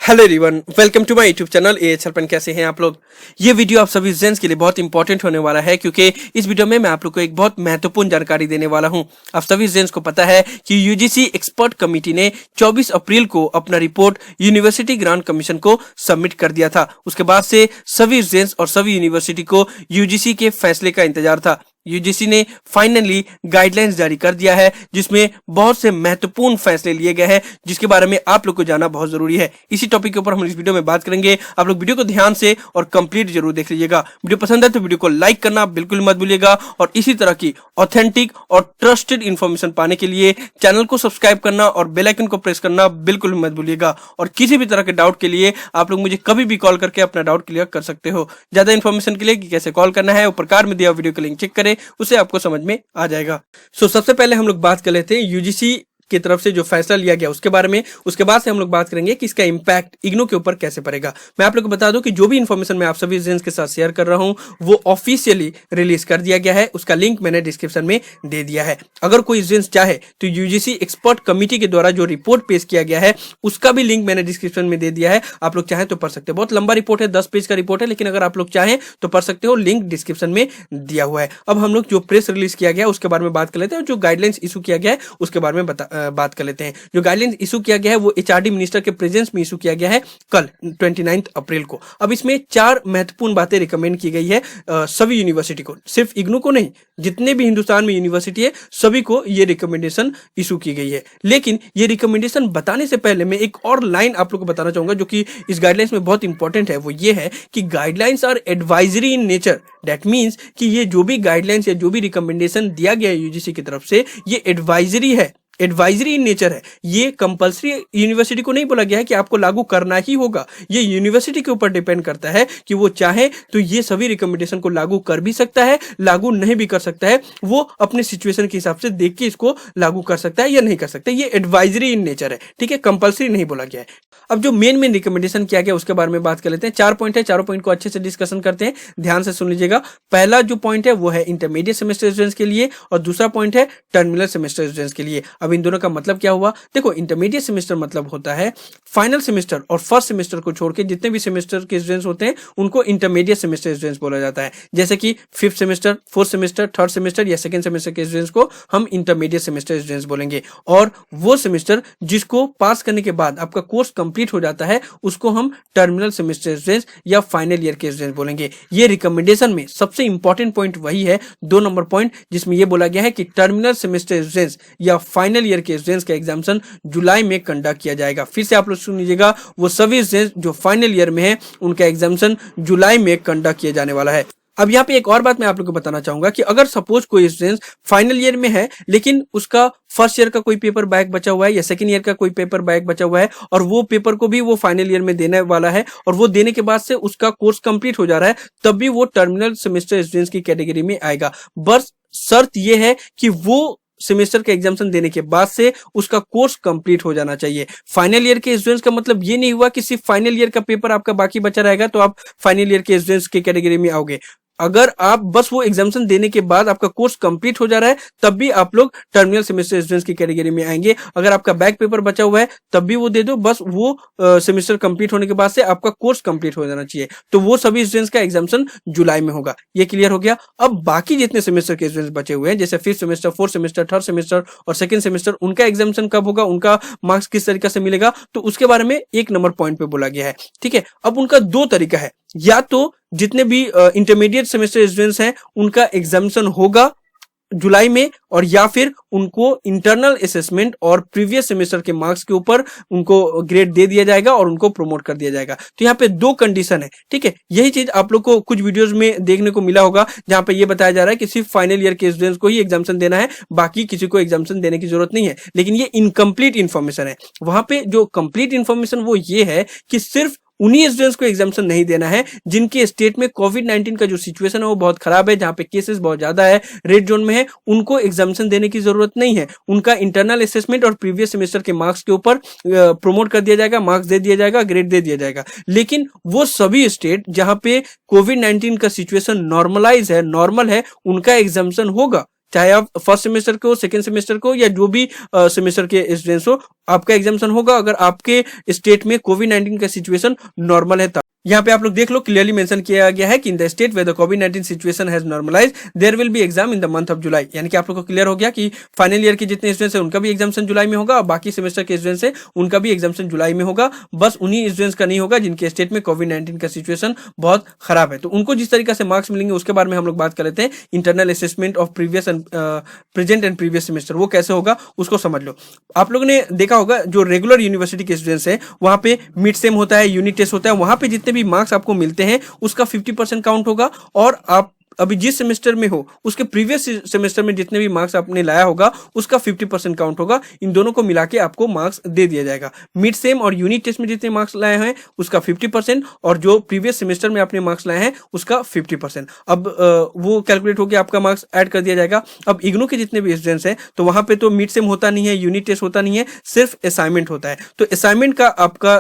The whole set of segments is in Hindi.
Hello everyone, welcome to my YouTube channel AHL pen. कैसे हैं आप लोग। ये वीडियो आप सभी स्टूडेंट्स के लिए बहुत इंपॉर्टेंट होने वाला है, क्योंकि इस वीडियो में मैं आप लोग को एक बहुत महत्वपूर्ण जानकारी देने वाला हूं। आप सभी स्टूडेंट्स को पता है कि यूजीसी एक्सपर्ट कमेटी ने 24 अप्रैल को अपना रिपोर्ट यूनिवर्सिटी ग्रांट कमीशन को सबमिट कर दिया था। उसके बाद से सभी स्टूडेंट्स और सभी यूनिवर्सिटी को यूजीसी के फैसले का इंतजार था। यूजीसी ने फाइनली गाइडलाइंस जारी कर दिया है, जिसमें बहुत से महत्वपूर्ण फैसले लिए गए हैं, जिसके बारे में आप लोग को जानना बहुत जरूरी है। इसी टॉपिक के ऊपर हम इस वीडियो में बात करेंगे। आप लोग वीडियो को ध्यान से और कंप्लीट जरूर देख लीजिएगा। वीडियो पसंद है तो वीडियो को लाइक करना बिल्कुल मत भूलिएगा, और इसी तरह की ऑथेंटिक और ट्रस्टेड इंफॉर्मेशन पाने के लिए चैनल को सब्सक्राइब करना और बेल आइकन को प्रेस करना बिल्कुल मत भूलिएगा। और किसी भी तरह के डाउट के लिए आप लोग मुझे कभी भी कॉल करके अपना डाउट क्लियर कर सकते हो। ज्यादा इंफॉर्मेशन के लिए कि कैसे कॉल करना है, ऊपर कार्ड में दिया वीडियो का लिंक चेक करें, उसे आपको समझ में आ जाएगा। सबसे पहले हम लोग बात कर लेते हैं यूजीसी की तरफ से जो फैसला लिया गया उसके बारे में। उसके बाद से हम लोग बात करेंगे कि इसका इंपैक्ट इग्नू के ऊपर कैसे पड़ेगा। मैं आप लोग को बता दूं कि जो भी इंफॉर्मेशन मैं आप सभी स्टूडेंट्स के साथ शेयर कर रहा हूं वो ऑफिशियली रिलीज कर दिया गया है। उसका लिंक मैंने डिस्क्रिप्शन में दे दिया है। अगर कोई स्टूडेंट्स चाहे तो यूजीसी एक्सपर्ट कमेटी के द्वारा जो रिपोर्ट पेश किया गया है उसका भी लिंक मैंने डिस्क्रिप्शन में दे दिया है। आप लोग चाहें तो पढ़ सकते हैं। बहुत लंबा रिपोर्ट है, 10 पेज का रिपोर्ट है, लेकिन अगर आप लोग चाहें तो पढ़ सकते हो। लिंक डिस्क्रिप्शन में दिया हुआ है। अब हम लोग जो प्रेस रिलीज किया गया उसके बारे में बात कर लेते हैं, और जो गाइडलाइंस इशू किया गया है उसके बारे में बात कर लेते हैं। जो गाइडलाइंस इशू किया गया है वो एचआरडी मिनिस्टर के प्रेजेंस में इशू किया गया है कल 29 अप्रैल को। अब इसमें 4 महत्वपूर्ण बातें रिकमेंड की गई है सभी यूनिवर्सिटी को, सिर्फ इग्नू को नहीं, जितने भी हिंदुस्तान में यूनिवर्सिटी है सभी को ये रिकमेंडेशन इशू की गई है। लेकिन ये रिकमेंडेशन बताने से पहले मैं एक और लाइन आप लोग को बताना चाहूंगा जो कि इस गाइडलाइंस में बहुत इंपॉर्टेंट है। वो ये है कि guidelines are advisory in nature. That means कि ये जो भी गाइडलाइंस या जो भी रिकमेंडेशन दिया गया है यूजीसी की तरफ से, ये एडवाइजरी है, एडवाइजरी इन नेचर है। ये कंपलसरी यूनिवर्सिटी को नहीं बोला गया है कि आपको लागू करना ही होगा। ये यूनिवर्सिटी के ऊपर डिपेंड करता है कि वो चाहे तो ये सभी रिकमेंडेशन को लागू कर भी सकता है, लागू नहीं भी कर सकता है। वो अपने सिचुएशन के हिसाब से देख के इसको लागू कर सकता है या नहीं कर सकता है। ये एडवाइजरी इन नेचर है, ठीक है, कंपलसरी नहीं बोला गया है। अब जो मेन रिकमेंडेशन किया गया उसके बारे में बात कर लेते हैं। 4 पॉइंट है, चारों पॉइंट को अच्छे से डिस्कशन करते हैं। ध्यान से सुन लीजिएगा। पहला जो पॉइंट है वो है इंटरमीडिएट सेमेस्टर स्टूडेंट्स के लिए, और दूसरा पॉइंट है टर्मिनल सेमेस्टर स्टूडेंट्स के लिए। अब इन दोनों का मतलब क्या हुआ? देखो, इंटरमीडिएट सेमेस्टर मतलब होता है फाइनल सेमेस्टर और फर्स्ट सेमेस्टर को छोड़ के जितने भी सेमेस्टर के स्टूडेंट्स होते हैं उनको इंटरमीडिएट सेमेस्टर स्टूडेंट्स बोला जाता है। जैसे कि 5th semester, 4th semester, 3rd semester या 2nd सेमेस्टर के स्टूडेंट्स को हम इंटरमीडिएट सेमेस्टर स्टूडेंट्स बोलेंगे। और वो सेमेस्टर जिसको पास करने के बाद आपका कोर्स कंप्लीट हो जाता है उसको हम टर्मिनल सेमेस्टर स्टूडेंट्स या फाइनल ईयर के स्टूडेंट्स बोलेंगे। ये रिकमेंडेशन में सबसे इंपॉर्टेंट पॉइंट वही है, 2 नंबर पॉइंट, जिसमें ये बोला गया है कि टर्मिनल सेमेस्टर स्टूडेंट्स या फाइनल ईयर के स्टूडेंट्स का एग्जामिनेशन जुलाई में कंडक्ट किया जाएगा। फिर से आप लोग सुन लीजिएगा, वो सभी स्टूडेंट्स जो फाइनल ईयर में है उनका एग्जामिनेशन जुलाई में कंडक्ट किया जाने वाला है। अब यहाँ पे एक और बात मैं आप लोगों को बताना चाहूंगा कि अगर सपोज कोई स्टूडेंट फाइनल ईयर में है लेकिन उसका फर्स्ट ईयर का कोई पेपर बैक बचा हुआ है या सेकंड ईयर का कोई पेपर बैक बचा हुआ है, और वो पेपर को भी वो फाइनल ईयर में देने वाला है, और वो देने के बाद से उसका कोर्स कंप्लीट हो जा रहा है, तब भी वो टर्मिनल सेमेस्टर स्टूडेंट्स की कैटेगरी में आएगा। बस शर्त ये है कि वो सेमेस्टर का एग्जामिनेशन देने के बाद से उसका कोर्स कंप्लीट हो जाना चाहिए। फाइनल ईयर के स्टूडेंट्स का मतलब ये नहीं हुआ कि सिर्फ फाइनल ईयर का पेपर आपका बाकी बचा रहेगा तो आप फाइनल ईयर के स्टूडेंट्स की कैटेगरी में आओगे। अगर आप बस वो एग्जामिनेशन देने के बाद आपका कोर्स कंप्लीट हो जा रहा है तब भी आप लोग टर्मिनल सेमेस्टर स्टूडेंट्स की कैटेगरी में आएंगे। अगर आपका बैक पेपर बचा हुआ है तब भी वो दे दो, बस वो सेमेस्टर कंप्लीट होने के बाद से आपका कोर्स कंप्लीट हो जाना चाहिए। तो वो सभी स्टूडेंट्स का एग्जामिनेशन जुलाई में होगा। ये क्लियर हो गया। अब बाकी जितने सेमेस्टर के स्टूडेंट्स बचे हुए हैं, जैसे 5th semester, 4th semester, 3rd semester और 2nd सेमेस्टर, उनका एग्जामिनेशन कब होगा, उनका मार्क्स किस तरीके से मिलेगा, तो उसके बारे में 1 नंबर पॉइंट पे बोला गया है। ठीक है। अब उनका 2 तरीका है, या तो जितने भी इंटरमीडिएट सेमेस्टर स्टूडेंट्स हैं उनका एग्जामिनेशन होगा जुलाई में, और या फिर उनको इंटरनल असेसमेंट और प्रीवियस सेमेस्टर के मार्क्स के ऊपर उनको ग्रेड दे दिया जाएगा और उनको प्रमोट कर दिया जाएगा। तो यहाँ पे 2 कंडीशन है। ठीक है। यही चीज आप लोग को कुछ वीडियोस में देखने को मिला होगा जहां पे ये बताया जा रहा है कि सिर्फ फाइनल ईयर के स्टूडेंट्स को ही एग्जामिनेशन देना है, बाकी किसी को एग्जामिनेशन देने की जरूरत नहीं है। लेकिन ये इनकम्प्लीट इन्फॉर्मेशन है। वहां पे जो कंप्लीट इन्फॉर्मेशन वो ये है कि सिर्फ उन्हीं स्टूडेंट्स को एग्जामिनेशन नहीं देना है जिनके स्टेट में कोविड-19 का जो सिचुएशन है वो बहुत खराब है, जहां पे केसेस बहुत ज्यादा है, रेड जोन में है, उनको एग्जामिनेशन देने की जरूरत नहीं है। उनका इंटरनल असेसमेंट और प्रीवियस सेमेस्टर के मार्क्स के ऊपर प्रमोट कर दिया जाएगा, मार्क्स दे दिया जाएगा, ग्रेड दे दिया जाएगा। लेकिन वो सभी स्टेट जहां पे कोविड-19 का सिचुएशन नॉर्मलाइज है, नॉर्मल है, उनका एग्जामिनेशन होगा। चाहे आप फर्स्ट सेमेस्टर को, सेकंड सेमेस्टर को, या जो भी सेमेस्टर के स्टूडेंट्स हो, आपका एग्जामिशन होगा अगर आपके स्टेट में कोविड-19 का सिचुएशन नॉर्मल है तब। यहाँ पे आप लोग देख लो, क्लियरली मेंशन किया गया है कि in the state where the कोविड-19 situation has normalize there will be exam in the month of July. यानी कि आप लोग को क्लियर हो गया कि फाइनल ईयर के जितने स्टूडेंट्स हैं उनका भी एग्जामिशन जुलाई में होगा और बाकी सेमेस्टर के स्टूडेंट्स हैं उनका भी एग्जामिशन जुलाई में होगा। बस उन्हीं स्टूडेंट्स का नहीं होगा जिनके स्टेट में कोविड-19 का सिचुएशन बहुत खराब है। तो उनको जिस तरीके से मार्क्स मिलेंगे उसके बारे में हम लोग बात कर लेते हैं। Internal assessment of previous and present and previous semester वो कैसे होगा उसको समझ लो। आप लोगों ने देखा होगा जो रेगुलर यूनिवर्सिटी के स्टूडेंट्स हैं वहां पे मिड सेम होता है, यूनिट टेस्ट होता है, वहां पे जितने भी मार्क्स आपको मिलते हैं उसका 50% काउंट होगा और आप अभी जिस सेमेस्टर में हो उसके प्रीवियस सेमेस्टर में जितने भी मार्क्स आपने लाया होगा उसका 50% काउंट होगा। इन दोनों को मिला के आपको मार्क्स दे दिया जाएगा। मिड सेम और यूनिट टेस्ट में जितने मार्क्स लाए हैं उसका 50% और जो प्रीवियस सेमेस्टर में आपने मार्क्स लाए हैं उसका 50%। अब वो कैलकुलेट होकर आपका मार्क्स ऐड कर दिया जाएगा। अब इग्नू के जितने भी स्टूडेंट्स हैं तो वहां पे तो मिड सेम होता नहीं है, यूनिट टेस्ट होता नहीं है, सिर्फ असाइनमेंट होता है। तो असाइनमेंट का आपका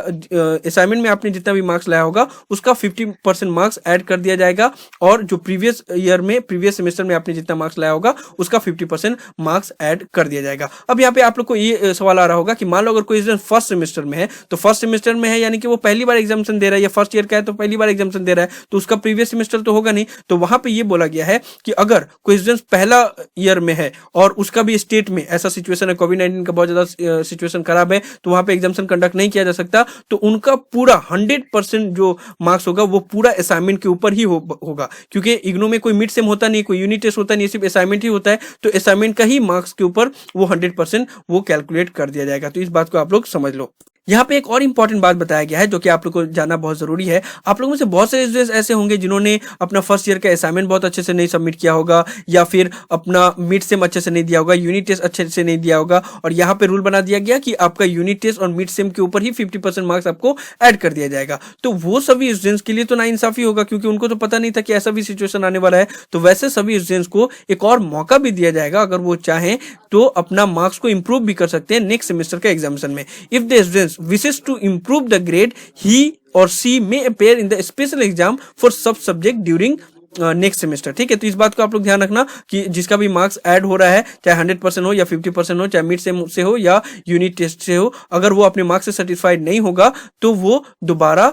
असाइनमेंट में आपने जितना भी मार्क्स लाया होगा उसका 50% मार्क्स ऐड कर दिया जाएगा और जो प्रीवियस ईयर में प्रीवियस सेमेस्टर में आपने जितना मार्क्स लाया होगा उसका 50% मार्क्स ऐड कर दिया जाएगा। अब यहाँ पे आप लोग को ये सवाल आ रहा होगा कि मान लो अगर कोई स्टूडेंट फर्स्ट सेमेस्टर में है तो फर्स्ट सेमेस्टर में है यानी कि वो पहली बार एग्जामिनेशन दे रहा है या फर्स्ट ईयर का है तो पहली बार एग्जामिनेशन दे रहा है तो उसका प्रीवियस सेमेस्टर तो होगा नहीं। तो वहां पे ये बोला गया है कि अगर कोई स्टूडेंट पहला ईयर में है और उसका भी स्टेट में ऐसा सिचुएशन है, कोविड-19 का बहुत ज्यादा सिचुएशन खराब है तो वहां पे एग्जामिनेशन कंडक्ट नहीं किया जा सकता, तो उनका पूरा 100% जो मार्क्स होगा वो पूरा असाइनमेंट के ऊपर ही होगा। क्योंकि इग्नू में कोई मिड सेम होता नहीं, कोई यूनिट टेस्ट होता नहीं, सिर्फ असाइनमेंट ही होता है, तो असाइनमेंट का ही मार्क्स के ऊपर वो 100% वो कैलकुलेट कर दिया जाएगा। तो इस बात को आप लोग समझ लो। यहाँ पे एक और इंपॉर्टेंट बात बताया गया है जो कि आप लोग को जानना बहुत जरूरी है। आप लोगों में से बहुत सारे स्टूडेंट्स ऐसे होंगे जिन्होंने अपना फर्स्ट ईयर का असाइनमेंट बहुत अच्छे से नहीं सबमिट किया होगा या फिर अपना मिड सेम अच्छे से नहीं दिया होगा, यूनिट टेस्ट अच्छे से नहीं दिया होगा और यहाँ पे रूल बना दिया गया कि आपका यूनिट टेस्ट और मिड सेम के ऊपर ही 50% मार्क्स आपको ऐड कर दिया जाएगा। तो वो सभी स्टूडेंट्स के लिए तो नाइंसाफी होगा क्योंकि उनको तो पता नहीं था कि ऐसा भी सिचुएशन आने वाला है। तो वैसे सभी स्टूडेंट्स को एक और मौका भी दिया जाएगा, अगर वो चाहें तो अपना मार्क्स को इंप्रूव भी कर सकते हैं नेक्स्ट सेमेस्टर के एग्जामिनेशन में। If the students wishes to improve the grade, he or she may appear in the special exam for sub subject during next semester. ठीक है, तो इस बात को आप लोग ध्यान रखना कि जिसका भी मार्क्स ऐड हो रहा है चाहे 100% हो या 50% हो, चाहे मिड सेम से हो या यूनिट टेस्ट से हो, अगर वो अपने मार्क्स से सेटिस्फाइड नहीं होगा तो वो दोबारा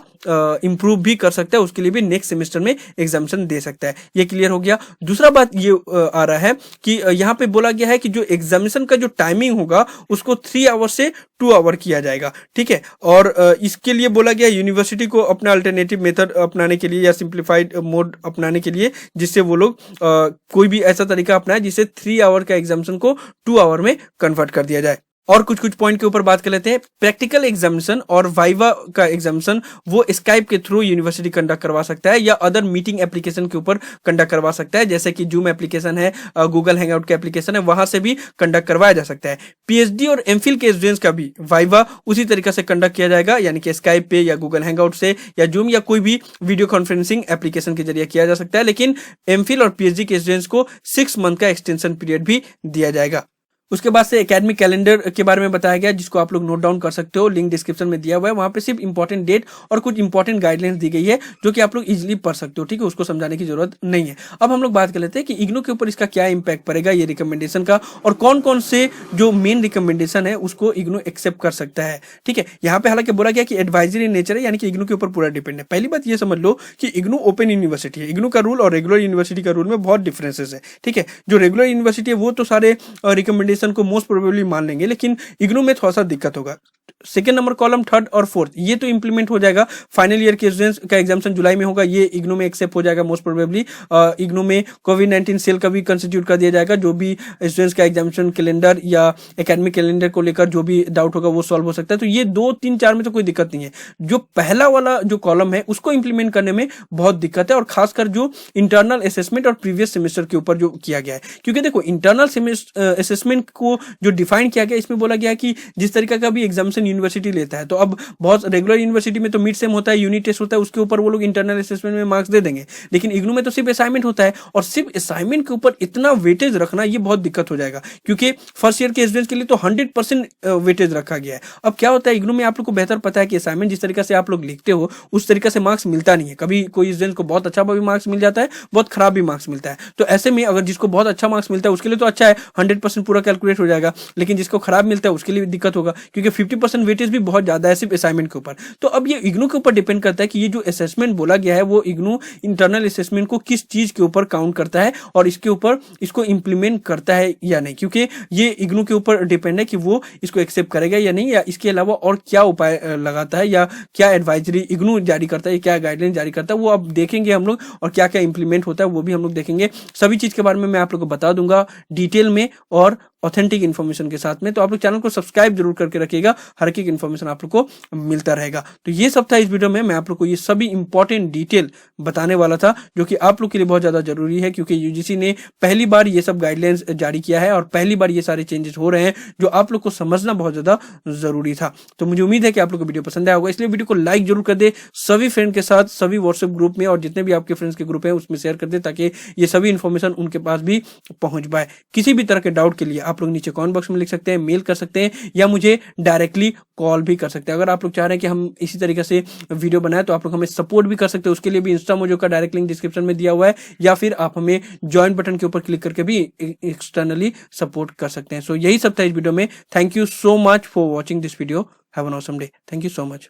इंप्रूव भी कर सकता है, उसके लिए भी नेक्स्ट सेमेस्टर में एग्जामिनेशन दे सकता है। ये क्लियर हो गया। दूसरा बात ये आ रहा है कि यहाँ पे बोला गया है कि जो एग्जामिनेशन का जो टाइमिंग होगा उसको 3 आवर से 2 आवर किया जाएगा। ठीक है, और इसके लिए बोला गया यूनिवर्सिटी को अपना अल्टरनेटिव मेथड अपनाने के लिए या सिंप्लीफाइड मोड अपनाने के लिए, जिससे वो लोग कोई भी ऐसा तरीका अपनाए जिससे 3 आवर का एग्जामिनेशन को 2 आवर में कन्वर्ट कर दिया जाए। और कुछ पॉइंट के ऊपर बात कर लेते हैं। प्रैक्टिकल एग्जामिनेशन और वाइवा का एग्जामिनेशन वो स्काइप के थ्रू यूनिवर्सिटी कंडक्ट करवा सकता है या अदर मीटिंग एप्लीकेशन के ऊपर कंडक्ट करवा सकता है, जैसे कि जूम एप्लीकेशन है, गूगल हैंगआउट का एप्लीकेशन है, वहां से भी कंडक्ट करवाया जा सकता है। पीएचडी और एमफिल के स्टूडेंट्स का भी वाइवा उसी तरीके से कंडक्ट किया जाएगा, यानी कि स्काइप पे या गूगल हैंगआउट से या जूम या कोई भी वीडियो कॉन्फ्रेंसिंग एप्लीकेशन के जरिए किया जा सकता है। लेकिन एमफिल और पीएचडी के स्टूडेंट्स को 6 मंथ का एक्सटेंशन पीरियड भी दिया जाएगा। उसके बाद से एकेडमिक कैलेंडर के बारे में बताया गया, जिसको आप लोग नोट डाउन कर सकते हो, लिंक डिस्क्रिप्शन में दिया हुआ है। वहां पे सिर्फ इंपॉर्टेंट डेट और कुछ इंपॉर्टेंट गाइडलाइंस दी गई है जो कि आप लोग इजीली पढ़ सकते हो। ठीक है, उसको समझाने की जरूरत नहीं है। अब हम लोग बात कर लेते हैं कि इग्नू के ऊपर इसका क्या इंपैक्ट पड़ेगा, ये रिकमेंडेशन का, और कौन कौन से जो मेन रिकमेंडेशन है उसको इग्नू एक्सेप्ट कर सकता है। ठीक है, यहाँ पे हालांकि बोला गया कि एडवाइजरी नेचर है, यानी कि इग्नू के ऊपर पूरा डिपेंड है। पहली बात ये समझ लो कि इग्नू ओपन यूनिवर्सिटी है। इग्नू का रूल और रेगुलर यूनिवर्सिटी का रूल में बहुत डिफरेंसेस है। ठीक है, जो रेगुलर यूनिवर्सिटी है वो तो सारे रिकमेंडेशन को मोस्ट प्रोबेबली मान लेंगे, लेकिन इग्नू में थोड़ा सा दिक्कत होगा। सेकेंड नंबर कॉलम, थर्ड और फोर्थ, ये तो इंप्लीमेंट हो जाएगा। फाइनल ईयर के स्टूडेंट्स का एग्जामिनेशन जुलाई में होगा, ये इग्नू में एक्सेप्ट हो जाएगा मोस्ट प्रोबेबली। इग्नू में कोविड-19 सेल का भी कंस्टिट्यूट कर दिया जाएगा। जो भी स्टूडेंट्स का एग्जामिनेशन कैलेंडर या एकेडमिक कैलेंडर को लेकर जो भी डाउट होगा वो सॉल्व हो सकता है। तो ये 2, 3, 4 में तो कोई दिक्कत नहीं है। जो पहला वाला जो कॉलम है उसको इंप्लीमेंट करने में बहुत दिक्कत है, और खासकर जो इंटरनल असेसमेंट और प्रीवियस सेमेस्टर के ऊपर जो किया गया है। क्योंकि देखो, इंटरनल असेसमेंट को जो डिफाइन किया गया, इसमें बोला गया है कि जिस तरीके का भी एग्जामिनेशन रेगुलर यूनिवर्सिटी लेता है। तो अब बहुत रेगुलर यूनिवर्सिटी में तो मिड सेम होता है, यूनिट टेस्ट होता है, उसके ऊपर वो लोग इंटरनल असेसमेंट में मार्क्स दे देंगे, लेकिन इग्नू में तो सिर्फ असाइनमेंट होता है, और सिर्फ असाइनमेंट के ऊपर इतना वेटेज रखना ये बहुत दिक्कत हो जाएगा, क्योंकि फर्स्ट ईयर के स्टूडेंट्स के लिए तो 100% वेटेज रखा गया है। अब क्या होता है, इग्नू में आप लोग को बेहतर पता है कि असाइनमेंट जिस तरीके से आप लोग लिखते हो उस तरीके से मार्क्स मिलता नहीं है। कभी कोई स्टूडेंट को बहुत अच्छा भी मार्क्स मिल जाता है, बहुत खराब भी मार्क्स मिलता है। तो ऐसे में अगर जिसको बहुत अच्छा मार्क्स मिलता है उसके लिए तो अच्छा है, 100% पूरा कैलकुलेट हो जाएगा, लेकिन जिसको खराब मिलता है उसके लिए दिक्कत होगा, क्योंकि 50% वेटेज भी बहुत ज्यादा है सिर्फ असाइनमेंट के ऊपर। तो अब ये इग्नू के ऊपर डिपेंड करता है कि ये जो असेसमेंट बोला गया है वो इग्नू इंटरनल असेसमेंट को किस चीज के ऊपर काउंट करता है और इसके ऊपर इसको इंप्लीमेंट करता है या नहीं, क्योंकि ये इग्नू के ऊपर डिपेंड है कि वो इसको एक्सेप्ट करेगा या नहीं, या इसके अलावा और क्या उपाय लगाता है, या क्या एडवाइजरी इग्नू जारी करता है, क्या गाइडलाइन जारी करता है, वो अब देखेंगे हम लोग, और क्या क्या इंप्लीमेंट होता है वो भी हम लोग देखेंगे। सभी चीज के बारे में मैं आप लोग को बता दूंगा डिटेल में और ऑथेंटिक इन्फॉर्मेशन के साथ में। तो आप लोग चैनल को सब्सक्राइब जरूर करके रखिएगा, हर एक इन्फॉर्मेशन आप लोग को मिलता रहेगा। तो ये सब था इस वीडियो में, मैं आप लोग को ये सभी इंपॉर्टेंट डिटेल बताने वाला था जो कि आप लोग के लिए बहुत ज्यादा जरूरी है, क्योंकि यूजीसी ने पहली बार ये सब गाइडलाइंस जारी किया है और पहली बार ये सारे चेंजेस हो रहे हैं जो आप लोग को समझना बहुत ज्यादा जरूरी था। तो मुझे उम्मीद है कि आप लोग को वीडियो पसंद आया होगा, इसलिए वीडियो को लाइक जरूर कर दे, सभी फ्रेंड के साथ, सभी व्हाट्सएप ग्रुप में और जितने भी आपके फ्रेंड्स के ग्रुप है उसमें शेयर कर दे, ताकि ये सभी इन्फॉर्मेशन उनके पास भी पहुंच पाए। किसी भी तरह के डाउट के लिए आप लोग नीचे कमेंट बॉक्स में लिख सकते हैं, मेल कर सकते हैं, या मुझे डायरेक्टली कॉल भी कर सकते हैं। अगर आप लोग चाह रहे हैं कि हम इसी तरीके से वीडियो बनाए तो आप लोग हमें सपोर्ट भी कर सकते हैं, उसके लिए भी इंस्टा मोजो का डायरेक्ट लिंक डिस्क्रिप्शन में दिया हुआ है, या फिर आप हमें ज्वाइन बटन के ऊपर क्लिक करके भी एक्सटर्नली सपोर्ट कर सकते हैं। सो यही सब था इस वीडियो में। Thank you so much for watching this video. Have an awesome day. Thank you so much.